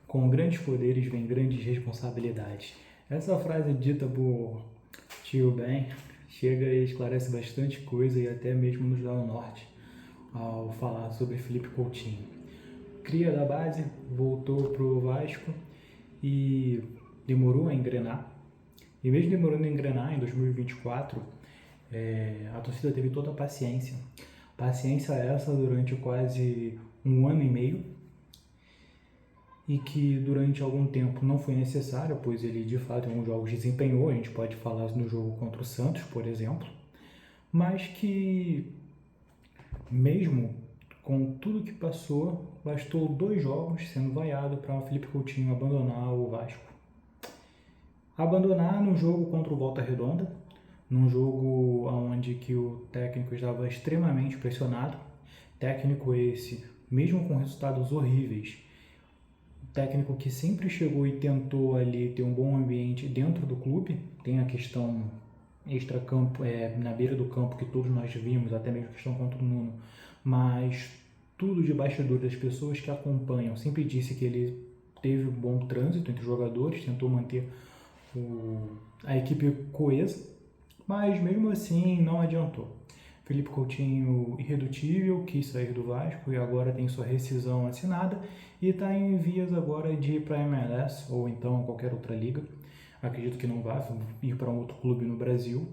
Com grandes poderes vem grandes responsabilidades. Essa frase dita por Tio Ben chega e esclarece bastante coisa e até mesmo nos dá um norte ao falar sobre Felipe Coutinho. Cria da base, voltou para o Vasco e demorou a engrenar. E mesmo demorando a engrenar em 2024, a torcida teve toda a paciência. Paciência essa durante quase um ano e meio, e que durante algum tempo não foi necessário, pois ele de fato em alguns jogos desempenhou, a gente pode falar no jogo contra o Santos, por exemplo, mas que mesmo com tudo que passou, bastou 2 jogos sendo vaiado para o Felipe Coutinho abandonar o Vasco. Abandonar num jogo contra o Volta Redonda, num jogo onde que o técnico estava extremamente pressionado, técnico esse, mesmo com resultados horríveis, técnico que sempre chegou e tentou ali ter um bom ambiente dentro do clube. Tem a questão extra-campo, na beira do campo, que todos nós vimos, até mesmo a questão contra o Nuno, mas tudo de bastidor das pessoas que acompanham sempre disse que ele teve um bom trânsito entre os jogadores, tentou manter a equipe coesa, mas mesmo assim não adiantou. Felipe Coutinho, irredutível, quis sair do Vasco e agora tem sua rescisão assinada e está em vias agora de ir para a MLS ou então qualquer outra liga. Acredito que não vai ir para um outro clube no Brasil.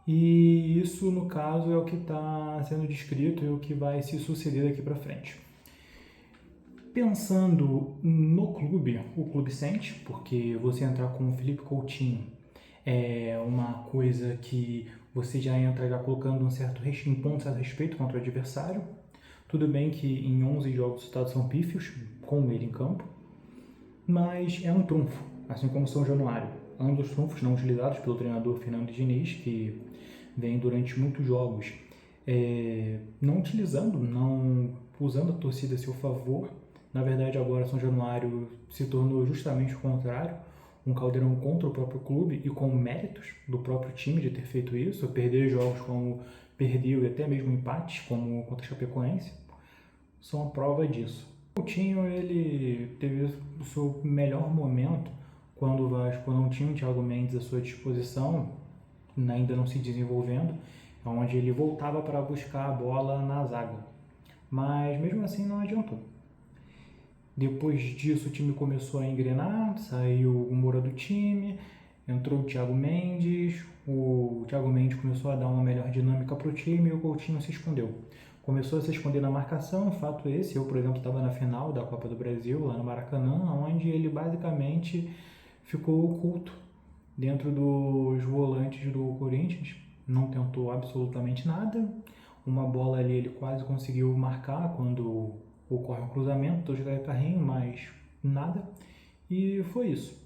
E isso, no caso, é o que está sendo descrito e o que vai se suceder daqui para frente. Pensando no clube, o clube sente, porque você entrar com o Felipe Coutinho é uma coisa que você já entra já colocando um certo respeito contra o adversário. Tudo bem que em 11 jogos os resultados são pífios, com ele em campo, mas é um trunfo, assim como São Januário. Ambos trunfos não utilizados pelo treinador Fernando Diniz, que vem durante muitos jogos não utilizando, não usando a torcida a seu favor. Na verdade, agora São Januário se tornou justamente o contrário, um caldeirão contra o próprio clube e com méritos do próprio time de ter feito isso, perder jogos como perdeu e até mesmo empates, como contra a Chapecoense, são a prova disso. O Coutinho, ele teve o seu melhor momento quando o Vasco não tinha o Thiago Mendes à sua disposição, ainda não se desenvolvendo, onde ele voltava para buscar a bola na zaga. Mas mesmo assim não adiantou. Depois disso o time começou a engrenar, saiu o Moura do time, entrou o Thiago Mendes começou a dar uma melhor dinâmica para o time e o Coutinho se escondeu. Começou a se esconder na marcação, fato esse, eu por exemplo estava na final da Copa do Brasil, lá no Maracanã, onde ele basicamente ficou oculto dentro dos volantes do Corinthians, não tentou absolutamente nada, uma bola ali ele quase conseguiu marcar quando ocorre um cruzamento, jogar carrinho, mas nada, e foi isso.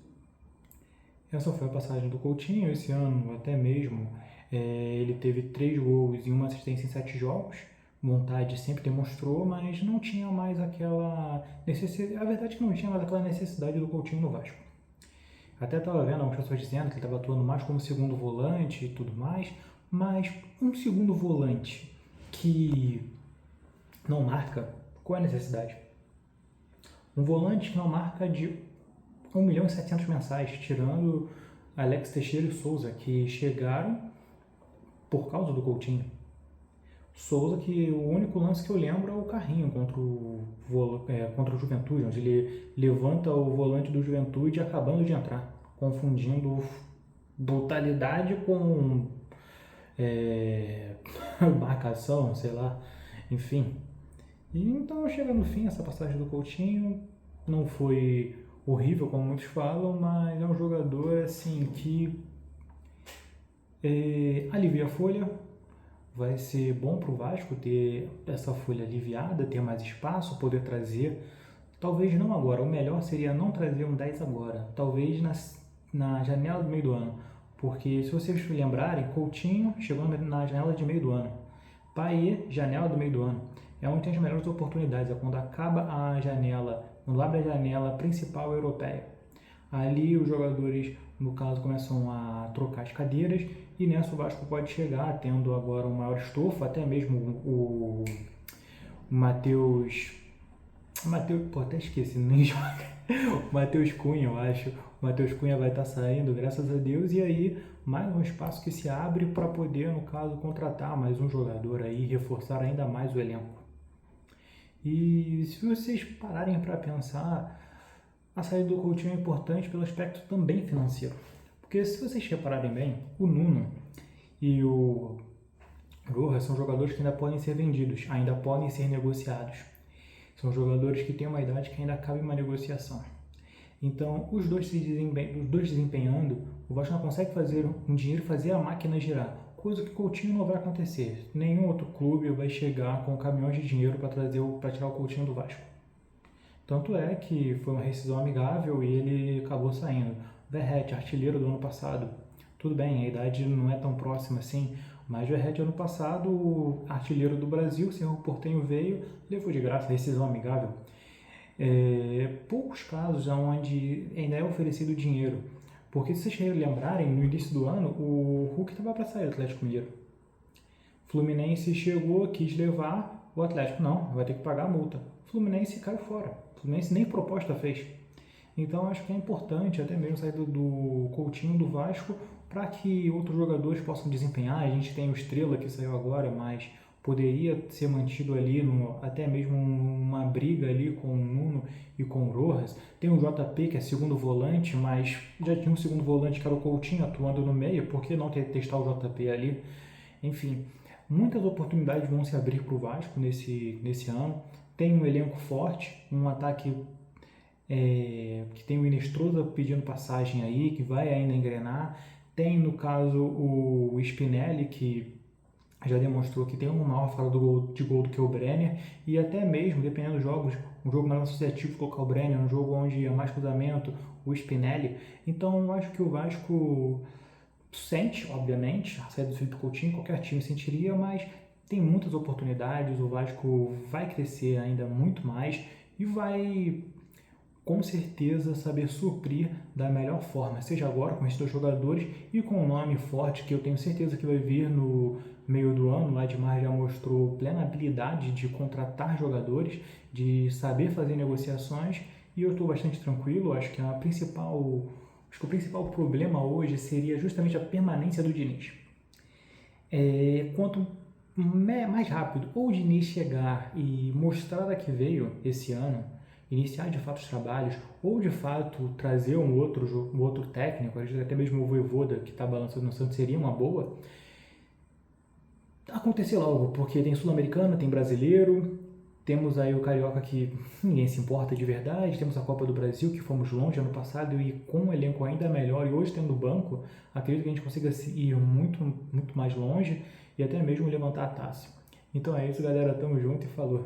Essa foi a passagem do Coutinho. Esse ano até mesmo ele teve 3 gols e 1 assistência em 7 jogos, vontade sempre demonstrou, mas não tinha mais aquela necessidade, a verdade é que não tinha mais aquela necessidade do Coutinho no Vasco. Até estava vendo algumas pessoas dizendo que ele estava atuando mais como segundo volante e tudo mais, mas um segundo volante que não marca, qual é a necessidade? Um volante que não marca de 1.700.000 mensais, tirando Alex Teixeira e Souza, que chegaram por causa do Coutinho. Souza, que o único lance que eu lembro é o carrinho contra o Juventude, onde ele levanta o volante do Juventude acabando de entrar, confundindo brutalidade com marcação, sei lá, enfim. E então chega no fim essa passagem do Coutinho, não foi horrível como muitos falam, mas é um jogador assim que alivia a folha. Vai ser bom para o Vasco ter essa folha aliviada, ter mais espaço, poder trazer, talvez não agora, o melhor seria não trazer um 10 agora, talvez na janela do meio do ano, porque se vocês lembrarem, Coutinho chegou na janela de meio do ano, Payet, janela do meio do ano, é onde tem as melhores oportunidades, é quando acaba a janela, quando abre a janela principal europeia. Ali os jogadores, no caso, começam a trocar as cadeiras e nessa o Vasco pode chegar, tendo agora um maior estofo, até mesmo o Matheus Matheus, pô, até esqueci, nem joga. O Matheus Cunha, eu acho. O Matheus Cunha vai estar saindo, graças a Deus, e aí mais um espaço que se abre para poder, no caso, contratar mais um jogador aí, reforçar ainda mais o elenco. E se vocês pararem para pensar, a saída do Coutinho é importante pelo aspecto também financeiro. Porque se vocês repararem bem, o Nuno e o Rojas são jogadores que ainda podem ser vendidos, ainda podem ser negociados. São jogadores que têm uma idade que ainda cabe uma negociação. Então, os dois desempenhando, o Vasco não consegue fazer um dinheiro, fazer a máquina girar. Coisa que o Coutinho não vai acontecer. Nenhum outro clube vai chegar com caminhões de dinheiro para tirar o Coutinho do Vasco. Tanto é que foi uma rescisão amigável e ele acabou saindo. Verratti, artilheiro do ano passado. Tudo bem, a idade não é tão próxima assim, mas o Verratti ano passado, artilheiro do Brasil, o Cerro Porteño veio, levou de graça, rescisão amigável. Poucos casos onde ainda é oferecido dinheiro. Porque se vocês lembrarem, no início do ano, o Hulk estava para sair do Atlético Mineiro. Fluminense chegou, quis levar, o Atlético não, vai ter que pagar a multa. Fluminense caiu fora. Fluminense nem proposta fez. Então acho que é importante até mesmo sair do Coutinho do Vasco para que outros jogadores possam desempenhar. A gente tem o Estrela que saiu agora, mas poderia ser mantido ali, até mesmo uma briga ali com o Nuno e com o Rojas. Tem o JP, que é segundo volante, mas já tinha um segundo volante que era o Coutinho atuando no meio, por que não testar o JP ali? Enfim, muitas oportunidades vão se abrir para o Vasco nesse ano. Tem um elenco forte, um ataque que tem o Inestrosa pedindo passagem aí, que vai ainda engrenar. Tem, no caso, o Spinelli, que já demonstrou que tem uma maior fala de gol do que o Brenner, e até mesmo, dependendo dos jogos, um jogo mais associativo colocar o Brenner, um jogo onde é mais cruzamento, o Spinelli. Então eu acho que o Vasco sente, obviamente, a saída do Felipe Coutinho, qualquer time sentiria, mas tem muitas oportunidades, o Vasco vai crescer ainda muito mais e vai com certeza saber suprir da melhor forma, seja agora com esses dois jogadores e com um nome forte que eu tenho certeza que vai vir no meio do ano. O Admar já mostrou plena habilidade de contratar jogadores, de saber fazer negociações, e eu estou bastante tranquilo. Acho que o principal problema hoje seria justamente a permanência do Diniz. Quanto mais rápido o Diniz chegar e mostrar a que veio esse ano, iniciar de fato os trabalhos, ou de fato trazer um outro técnico, até mesmo o Vojvoda, que está balançando no Santos, seria uma boa, acontecer logo, porque tem Sul-Americana, tem brasileiro, temos aí o Carioca que ninguém se importa de verdade, temos a Copa do Brasil, que fomos longe ano passado, e com um elenco ainda melhor, e hoje tendo banco, acredito que a gente consiga ir muito, muito mais longe, e até mesmo levantar a taça. Então é isso, galera, tamo junto e falou!